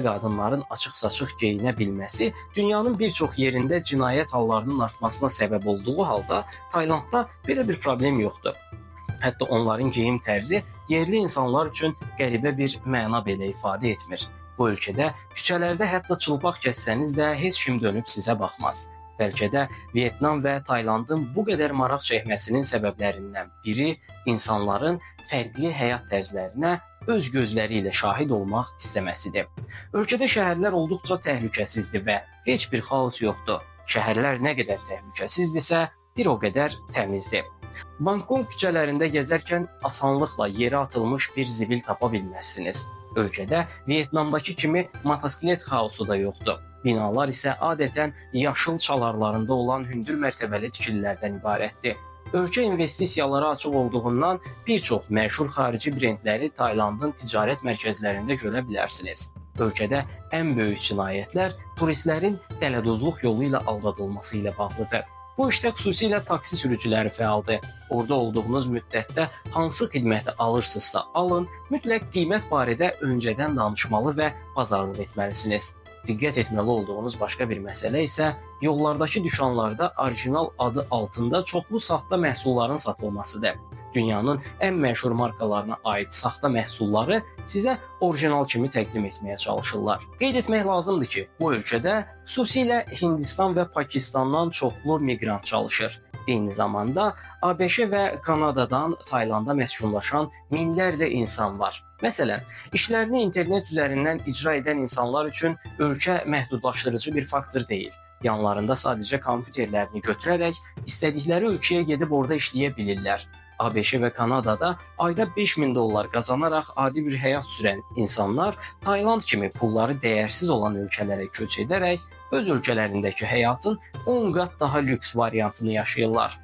qadınların açıq-saçıq geyinə bilməsi dünyanın bir çox yerində cinayət hallarının artmasına səbəb olduğu halda Taylandda belə bir problem yoxdur. Hətta onların geyim tərzi yerli insanlar üçün qəribə bir məna belə ifadə etmir. Bu ölkədə küçələrdə hətta çılpaq kəssəniz də heç kim dönüb sizə baxmaz. Bəlkə də Vyetnam və Taylandın bu qədər maraq çəkməsinin səbəblərindən biri insanların fərqli həyat tərzlərinə öz gözləri ilə şahid olmaq istəməsidir. Ölkədə şəhərlər olduqca təhlükəsizdir və heç bir xaos yoxdur. Şəhərlər nə qədər təhlükəsizdirsə, bir o qədər təmizdir. Bangkok küçələrində gəzərkən asanlıqla yerə atılmış bir zibil tapa bilməzsiniz. Ölkədə Vyetnamdakı kimi motosiklet xaosu da yoxdur. Binalar isə adətən yaşıl çalarlarında olan hündür mərtəbəli tikililərdən ibarətdir. Ölkə investisiyalara açıq olduğundan bir çox məşhur xarici brendləri Taylandın ticarət mərkəzlərində görə bilərsiniz. Ölkədə ən böyük cinayətlər turistlərin dələduzluq yolu ilə aldadılması ilə bağlıdır. Bu işdə xüsusilə taksi sürücüləri fəaldır. Orada olduğunuz müddətdə hansı xidməti alırsınızsa alın, mütləq qiymət barədə öncədən danışmalı və bazarlıq etməlisiniz. Diqqət etməli olduğunuz başqa bir məsələ isə yollardakı dükanlarda orijinal adı altında çoxlu saxta məhsulların satılmasıdır. Dünyanın ən məşhur markalarına aid saxta məhsulları sizə orijinal kimi təqdim etməyə çalışırlar. Qeyd etmək lazımdır ki, bu ölkədə xüsusilə Hindistan və Pakistandan çoxlu miqrant çalışır. Eyni zamanda ABŞ və Kanadadan Taylanda məskunlaşan minlərlə insan var. Məsələn, işlərini internet üzərindən icra edən insanlar üçün ölkə məhdudlaşdırıcı bir faktor deyil. Yanlarında sadəcə kompüterlərini götürərək istədikləri ölkəyə gedib orada işləyə bilirlər. ABŞ və Kanadada ayda $5.000 qazanaraq adi bir həyat sürən insanlar Tayland kimi pulları dəyərsiz olan ölkələrə köç edərək öz ölkələrindəki həyatın 10 qat daha lüks variantını yaşayırlar.